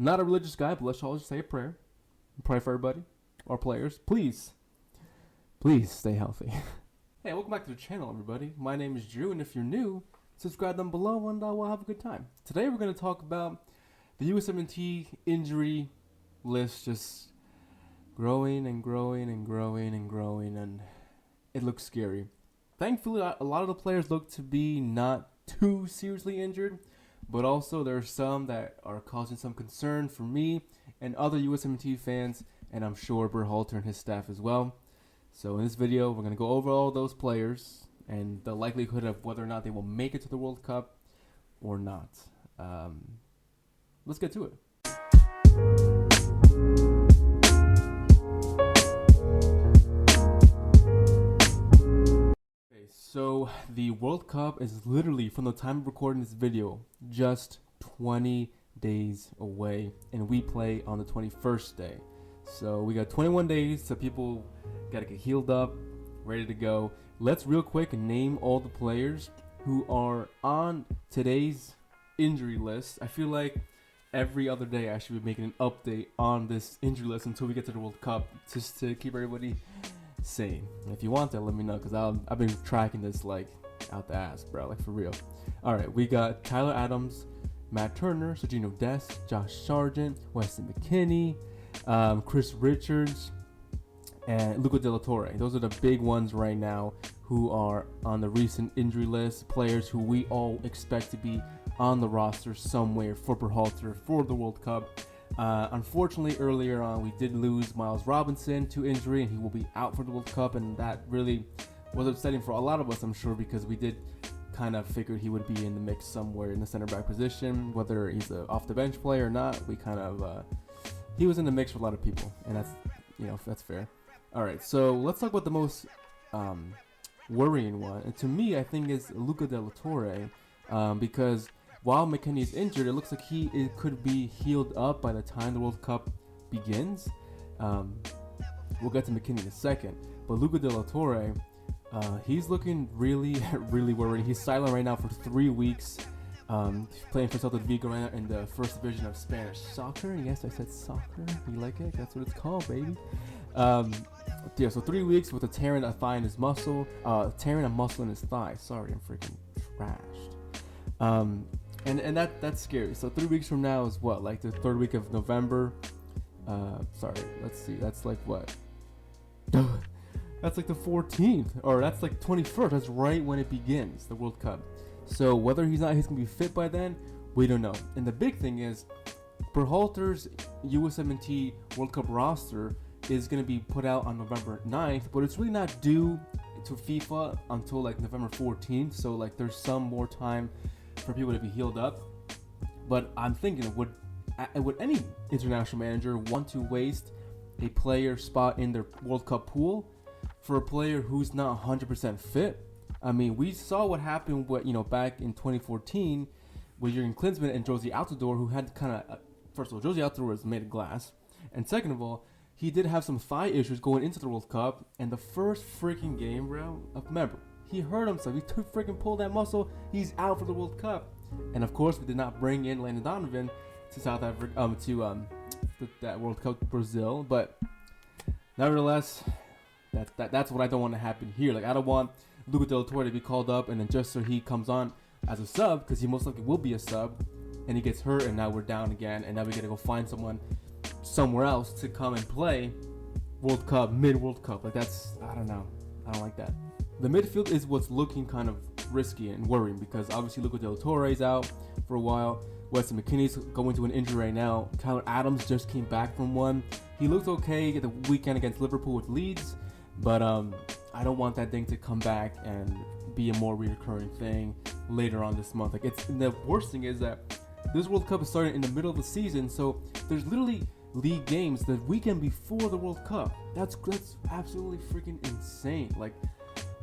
Not a religious guy, but let's all just say a prayer. Pray for everybody, our players. Please stay healthy. Hey, welcome back to the channel, everybody. My name is Drew, and if you're new, subscribe down below, and we'll have a good time. Today, we're going to talk about the Usmnt injury list, just growing and growing and growing and growing, and it looks scary. Thankfully, a lot of the players look to be not too seriously injured, but also there are some that are causing some concern for me and other Usmnt fans, and I'm sure Berhalter and his staff as well. So in this video, we're going to go over all those players and the likelihood of whether or not they will make it to the World Cup or not. Let's get to it. Okay, so the World Cup is literally, from the time of recording this video, just 20 days away, and we play on the 21st day. So we got 21 days, so people gotta get healed up, ready to go. Let's real quick name all the players who are on today's injury list. I feel like every other day I should be making an update on this injury list until we get to the World Cup, just to keep everybody sane. If you want that, let me know, because I've been tracking this like out the ass, bro, like for real. All right, we got Tyler Adams, Matt Turner, Sergent Dest, Josh Sargent, Weston McKennie, Chris Richards, and Luca De La Torre. Those are the big ones right now who are on the recent injury list, players who we all expect to be on the roster somewhere for Berhalter for the World Cup. Unfortunately, earlier on, we did lose Miles Robinson to injury, and he will be out for the World Cup, and that really was upsetting for a lot of us, I'm sure, because we did kind of figured he would be in the mix somewhere in the center back position, whether he's an off the bench player or not. We kind of he was in the mix for a lot of people, and that's, you know, that's fair. All right, so let's talk about the most worrying one, and to me, I think is Luca De La Torre, because while McKennie is injured, it looks like it could be healed up by the time the World Cup begins. We'll get to McKennie in a second, but Luca De La Torre, he's looking really, really worried. He's silent right now for 3 weeks. Playing for Celta Vigo right now in the first division of Spanish soccer. Yes, I said soccer. You like it? That's what it's called, baby. Yeah, so 3 weeks with a tearing a thigh in his muscle, tearing a muscle in his thigh. Sorry, I'm freaking trashed. And that's scary. So 3 weeks from now is what, like the third week of November? Sorry, let's see. That's like what? That's like the 14th, or that's like 21st. That's right when it begins, the World Cup. So whether he's going to be fit by then, we don't know. And the big thing is, Berhalter's Usmnt World Cup roster is going to be put out on November 9th, but it's really not due to FIFA until like November 14th. So like there's some more time for people to be healed up. But I'm thinking, would any international manager want to waste a player spot in their World Cup pool for a player who's not 100% fit? I mean, we saw what happened with, back in 2014 with Jurgen Klinsmann and Josie Altidore, who had kind of, first of all, Josie Altidore was made of glass, and second of all, he did have some thigh issues going into the World Cup, and the first freaking game, bro, remember, he hurt himself. He freaking pulled that muscle. He's out for the World Cup. And of course, we did not bring in Landon Donovan to South Africa, that World Cup Brazil, but nevertheless, that's what I don't want to happen here. Like, I don't want Luca De La Torre to be called up and then just so he comes on as a sub, because he most likely will be a sub, and he gets hurt, and now we're down again, and now we gotta go find someone somewhere else to come and play World Cup, mid-World Cup. Like, that's, I don't know. I don't like that. The midfield is what's looking kind of risky and worrying, because obviously Luca De La Torre is out for a while. Weston McKennie's going to an injury right now. Tyler Adams just came back from one. He looked okay at the weekend against Liverpool with Leeds, but I don't want that thing to come back and be a more recurring thing later on this month. Like, the worst thing is that this World Cup is starting in the middle of the season, so there's literally league games the weekend before the World Cup. That's absolutely freaking insane. Like,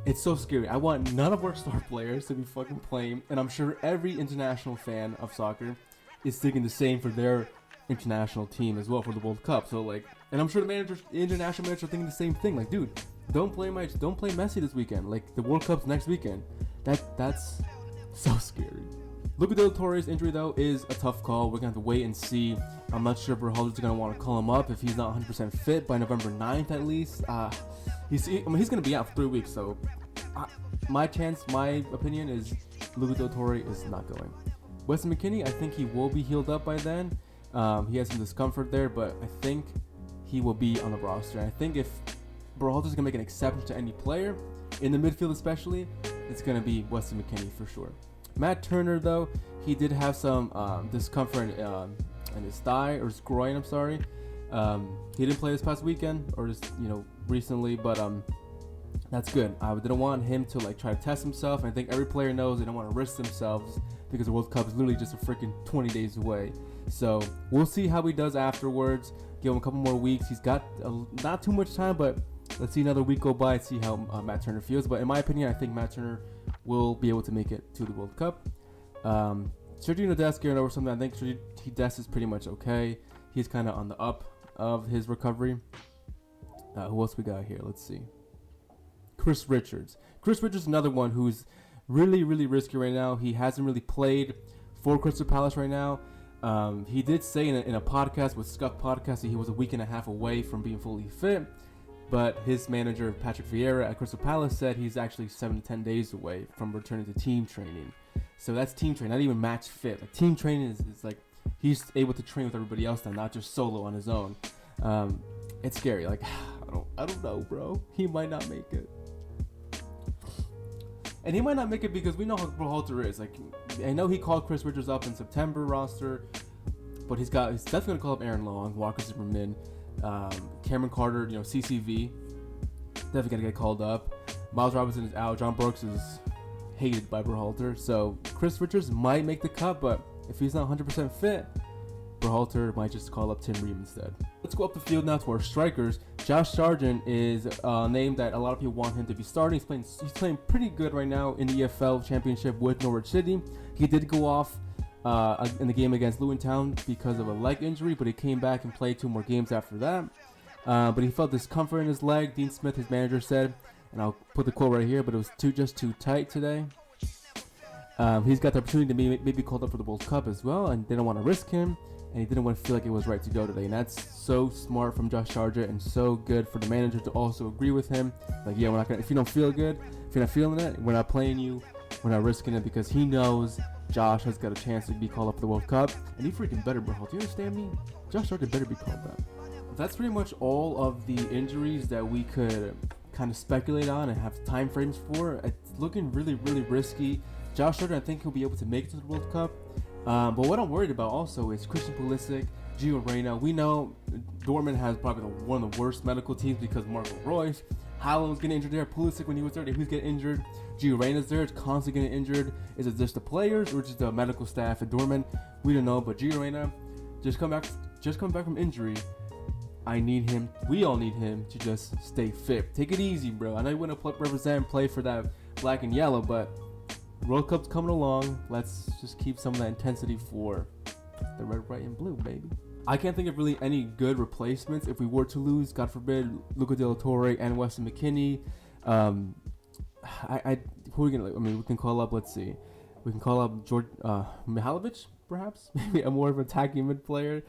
it's so scary. I want none of our star players to be fucking playing, and I'm sure every international fan of soccer is thinking the same for their international team as well for the World Cup. So like, and I'm sure the international managers are thinking the same thing. Like, dude, don't play Messi this weekend. Like, the World Cup's next weekend. That's so scary. Luca Del Torre's injury, though, is a tough call. We're going to have to wait and see. I'm not sure if Berhalter's going to want to call him up if he's not 100% fit by November 9th at least. He's going to be out for 3 weeks, so my opinion is Luca Del Torre is not going. Weston McKennie, I think he will be healed up by then. He has some discomfort there, but I think he will be on the roster. And I think if Berhalter's going to make an exception to any player, in the midfield especially, it's going to be Weston McKennie for sure. Matt Turner, though, he did have some discomfort in his thigh or his groin. I'm sorry. He didn't play this past weekend or just recently, but that's good. I didn't want him to try to test himself. I think every player knows they don't want to risk themselves because the World Cup is literally just a freaking 20 days away. So we'll see how he does afterwards. Give him a couple more weeks. He's got not too much time, but let's see another week go by and see how Matt Turner feels. But in my opinion, I think Matt Turner will be able to make it to the World Cup. Sergio Dest getting over something. I think Sergio Dest is pretty much okay. He's kind of on the up of his recovery. Who else we got here? Let's see. Chris Richards. Chris Richards is another one who's really, really risky right now. He hasn't really played for Crystal Palace right now. He did say in a podcast with Scuff Podcast that he was a week and a half away from being fully fit. But his manager, Patrick Vieira at Crystal Palace, said he's actually 7 to 10 days away from returning to team training. So that's team training, not even match fit. Team training is he's able to train with everybody else now, not just solo on his own. It's scary. I don't know, bro. He might not make it. And he might not make it because we know how Berhalter is. I know he called Chris Richards up in September roster, but he's definitely going to call up Aaron Long, Walker Zimmerman, Cameron Carter, CCV. Definitely going to get called up. Miles Robinson is out. John Brooks is hated by Berhalter. So Chris Richards might make the cut, but if he's not 100% fit, Berhalter might just call up Tim Ream instead. Let's go up the field now to our strikers. Josh Sargent is a name that a lot of people want him to be starting. He's playing pretty good right now in the EFL Championship with Norwich City. He did go off in the game against Luton Town because of a leg injury, but he came back and played 2 more games after that. But he felt discomfort in his leg. Dean Smith, his manager, said, and I'll put the quote right here, but it was just too tight today. He's got the opportunity to maybe called up for the World Cup as well, and they don't want to risk him. And he didn't want to feel like it was right to go today. And that's so smart from Josh Sargent and so good for the manager to also agree with him. We're not gonna, if you don't feel good, if you're not feeling it, we're not playing you. We're not risking it because he knows Josh has got a chance to be called up for the World Cup. And he freaking better, bro. Do you understand me? Josh Sargent better be called up. That's pretty much all of the injuries that we could kind of speculate on and have time frames for. It's looking really, really risky. Josh Sargent, I think he'll be able to make it to the World Cup. But what I'm worried about also is Christian Pulisic, Gio Reyna. We know Dortmund has probably one of the worst medical teams because Marco Reus. Haaland was getting injured there. Pulisic, when he was there, he was getting injured. Gio Reyna's there. It's constantly getting injured. Is it just the players or just the medical staff at Dortmund? We don't know. But Gio Reyna just come back from injury. We all need him to just stay fit. Take it easy, bro. I know you want to represent and play for that black and yellow, but World Cup's coming along. Let's just keep some of that intensity for the red, white, and blue, baby. I can't think of really any good replacements if we were to lose, God forbid, Luca Del Torre and Weston McKennie. Who are we gonna? We can call up. Let's see. We can call up George Mihalovic, perhaps. Maybe a more of an attacking mid player.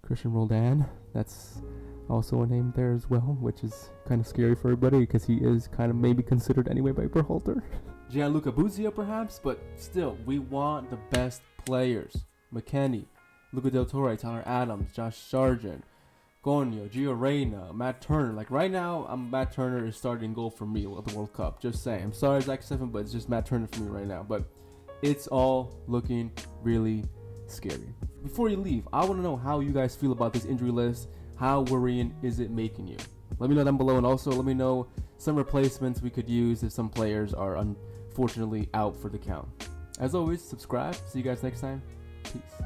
Christian Roldan. That's also a name there as well, which is kind of scary for everybody because he is kind of maybe considered anyway by Berhalter. Gianluca Buzia perhaps, but still, we want the best players. McKennie, Luca Del Torre, Tyler Adams, Josh Sargent, Gonyo, Gio Reyna, Matt Turner. Right now, Matt Turner is starting goal for me at the World Cup. Just saying. I'm sorry, Zach Steffen, but it's just Matt Turner for me right now. But it's all looking really scary. Before you leave, I want to know how you guys feel about this injury list. How worrying is it making you? Let me know down below, and also let me know some replacements we could use if some players are unfortunately out for the count. As always, subscribe. See you guys next time. Peace.